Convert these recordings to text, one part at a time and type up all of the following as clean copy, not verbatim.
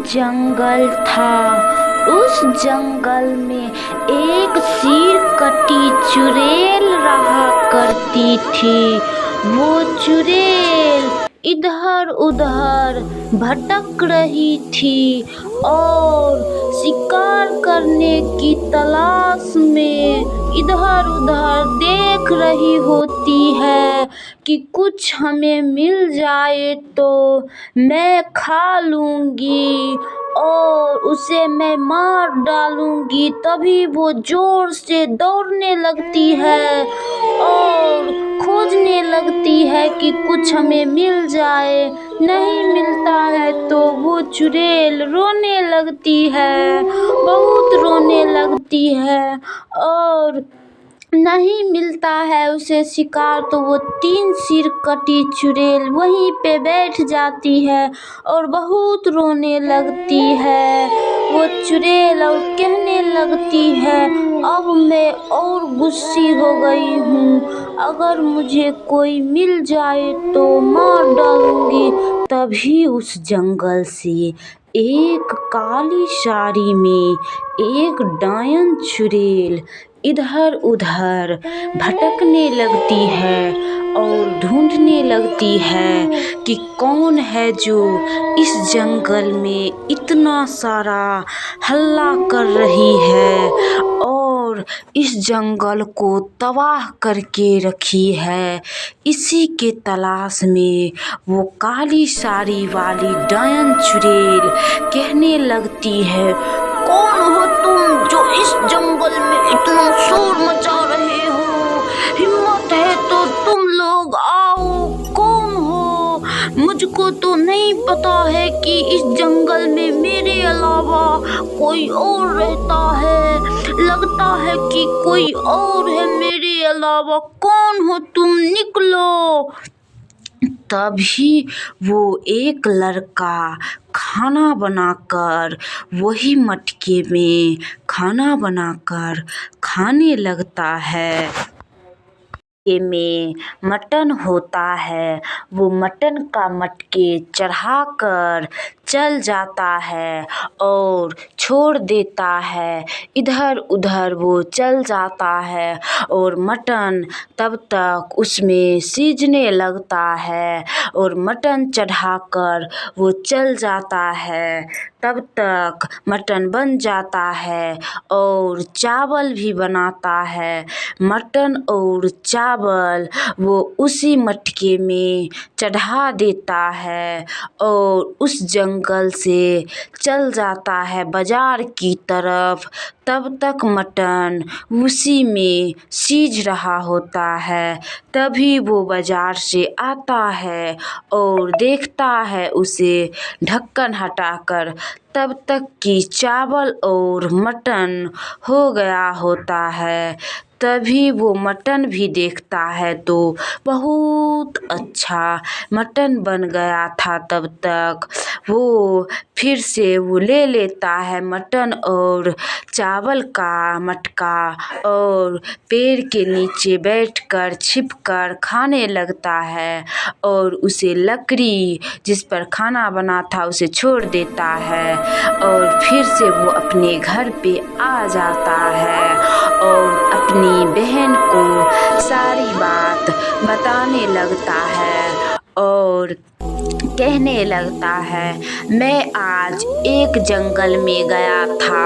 जंगल था। उस जंगल में एक सिरकटी चुड़ैल रहा करती थी। वो चुड़ैल इधर उधर भटक रही थी और शिकार करने की तलाश में इधर उधर देख रही होती है कि कुछ हमें मिल जाए तो मैं खा लूँगी और उसे मैं मार डालूँगी। तभी वो ज़ोर से दौड़ने लगती है और खोजने लगती है कि कुछ हमें मिल जाए। नहीं मिलता है तो वो चुड़ैल रोने लगती है, बहुत रोने लगती है और नहीं मिलता है उसे शिकार तो वो 3 सिरकटी चुड़ैल वहीं पे बैठ जाती है और बहुत रोने लगती है वो चुड़ैल और कहने लगती है, अब मैं और गुस्सी हो गई हूँ, अगर मुझे कोई मिल जाए तो मार डालूँगी। तभी उस जंगल से एक काली साड़ी में एक डायन चुड़ैल इधर उधर भटकने लगती है और ढूंढने लगती है कि कौन है जो इस जंगल में इतना सारा हल्ला कर रही है और इस जंगल को तबाह करके रखी है। इसी के तलाश में वो काली साड़ी वाली डायन चुड़ैल कहने लगती है, कौन हो तुम जो इस जंगल में इतना शोर मचा रहे हो? हिम्मत है तो तुम लोग आओ, कौन हो? मुझको तो नहीं पता है कि इस जंगल में मेरे अलावा कोई और रहता है। लगता है कि कोई और है मेरे अलावा। कौन हो तुम? निकलो। तभी वो एक लड़का खाना बनाकर वही मटके में खाना बनाकर खाने लगता है। में मटन होता है, वो मटन का मटके चढ़ाकर चल जाता है और छोड़ देता है। इधर उधर वो चल जाता है और मटन तब तक उसमें सीजने लगता है और मटन चढ़ाकर वो चल जाता है। तब तक मटन बन जाता है और चावल भी बनाता है। मटन और चावल वो उसी मटके में चढ़ा देता है और उस जंगल से चल जाता है बाज़ार की तरफ। तब तक मटन उसी में सीज रहा होता है। तभी वो बाज़ार से आता है और देखता है उसे ढक्कन हटाकर। तब तक कि चावल और मटन हो गया होता है। तभी वो मटन भी देखता है तो बहुत अच्छा मटन बन गया था। तब तक वो फिर से वो ले लेता है मटन और चावल का मटका और पेड़ के नीचे बैठकर छिपकर खाने लगता है और उसे लकड़ी जिस पर खाना बना था उसे छोड़ देता है और फिर से वो अपने घर पे आ जाता है और अपनी बहन को सारी बात बताने लगता है और कहने लगता है, मैं आज एक जंगल में गया था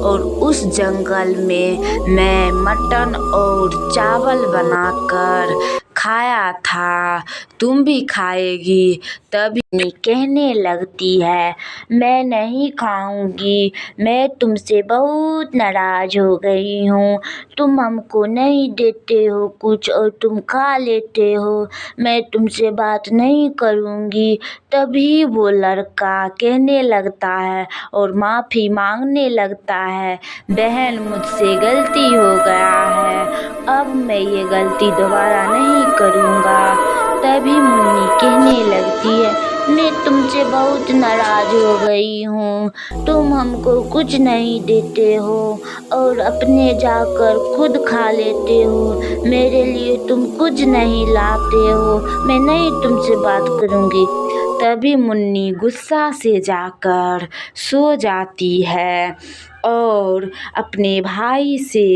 और उस जंगल में मैं मटन और चावल बनाकर खाया था, तुम भी खाएगी? तभी कहने लगती है, मैं नहीं खाऊंगी, मैं तुमसे बहुत नाराज़ हो गई हूँ। तुम हमको नहीं देते हो कुछ और तुम खा लेते हो, मैं तुमसे बात नहीं करूँगी। तभी वो लड़का कहने लगता है और माफ़ी मांगने लगता है, बहन मुझसे गलती हो गया है, अब मैं ये गलती दोबारा नहीं करूँगा। तभी मुन्नी कहने लगती है, मैं तुमसे बहुत नाराज़ हो गई हूँ, तुम हमको कुछ नहीं देते हो और अपने जाकर खुद खा लेते हो, मेरे लिए तुम कुछ नहीं लाते हो, मैं नहीं तुमसे बात करूँगी। तभी मुन्नी गुस्सा से जाकर सो जाती है और अपने भाई से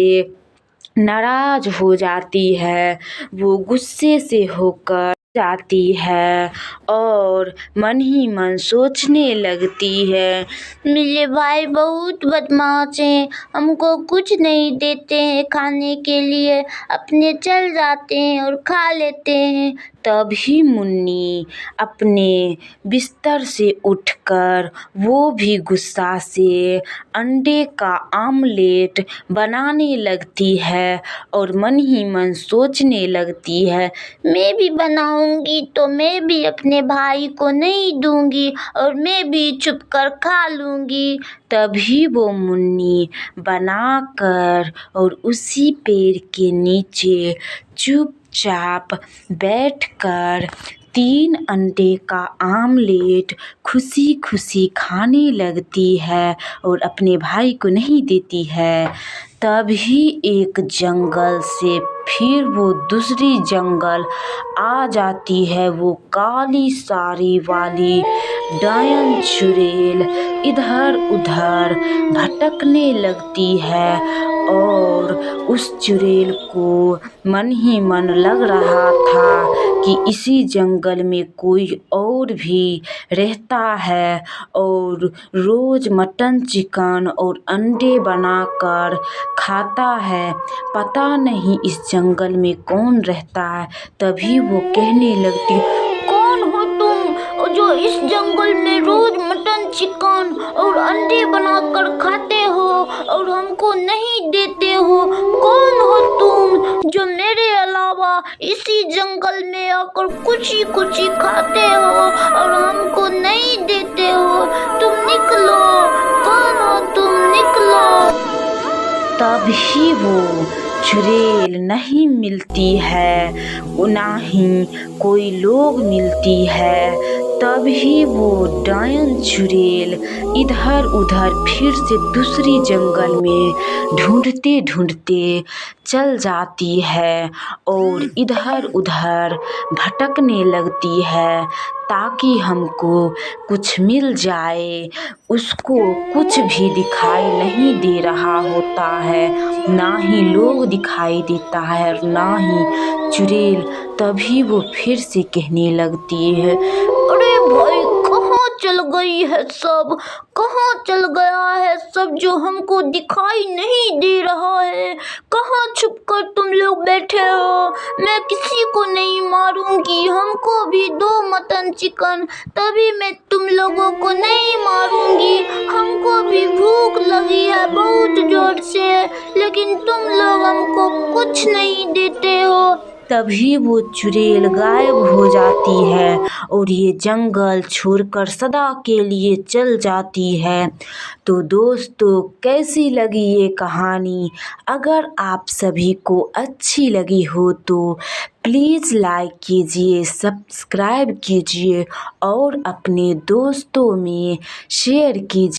नाराज हो जाती है। वो गुस्से से होकर जाती है और मन ही मन सोचने लगती है, मेरे भाई बहुत बदमाश हैं, हमको कुछ नहीं देते हैं खाने के लिए, अपने चल जाते हैं और खा लेते हैं। तभी मुन्नी अपने बिस्तर से उठकर वो भी गुस्सा से अंडे का आमलेट बनाने लगती है और मन ही मन सोचने लगती है, मैं भी बनाऊंगी तो मैं भी अपने भाई को नहीं दूंगी और मैं भी छुप कर खा लूंगी। तभी वो मुन्नी बनाकर और उसी पेड़ के नीचे चुपचाप बैठकर 3 अंडे का आमलेट खुशी खुशी खाने लगती है और अपने भाई को नहीं देती है। तभी एक जंगल से फिर वो दूसरी जंगल आ जाती है। वो काली साड़ी वाली डायन चुड़ैल इधर उधर भटकने लगती है और उस चुड़ैल को मन ही मन लग रहा था कि इसी जंगल में कोई और भी रहता है और रोज मटन चिकन और अंडे बनाकर खाता है, पता नहीं इस जंगल में कौन रहता है। तभी वो कहने लगती, कौन हो तुम जो इस जंगल में रोज मटन चिकन और अंडे बनाकर खाते हो और हमको नहीं देते हो? कौन हो तुम जो मेरे अलावा इसी जंगल में आकर कुछ ही खाते हो और हमको नहीं देते हो? तुम निकलो, कौन हो तुम, निकलो। तभी वो चुड़ैल नहीं मिलती है, ना ही कोई लोग मिलती है। तभी वो डायन चुड़ैल इधर उधर फिर से दूसरी जंगल में ढूंढते ढूंढते चल जाती है और इधर उधर भटकने लगती है ताकि हमको कुछ मिल जाए। उसको कुछ भी दिखाई नहीं दे रहा होता है, ना ही लोग दिखाई देता है और ना ही चुड़ैल। तभी वो फिर से कहने लगती है, अरे भाई कहाँ चल गई है सब, कहाँ चल गया है सब जो हमको दिखाई नहीं दे रहा है? कहाँ छुप कर तुम लोग बैठे हो? मैं किसी को नहीं मारूंगी, हमको भी दो मटन चिकन, तभी मैं तुम लोगों को नहीं मारूंगी। हमको भी भूख लगी है बहुत जोर से, लेकिन तुम लोग हमको कुछ नहीं देते हो। तभी वो चुड़ैल गायब हो जाती है और ये जंगल छोड़कर सदा के लिए चल जाती है। तो दोस्तों, कैसी लगी ये कहानी? अगर आप सभी को अच्छी लगी हो तो प्लीज़ लाइक कीजिए, सब्सक्राइब कीजिए और अपने दोस्तों में शेयर कीजिए।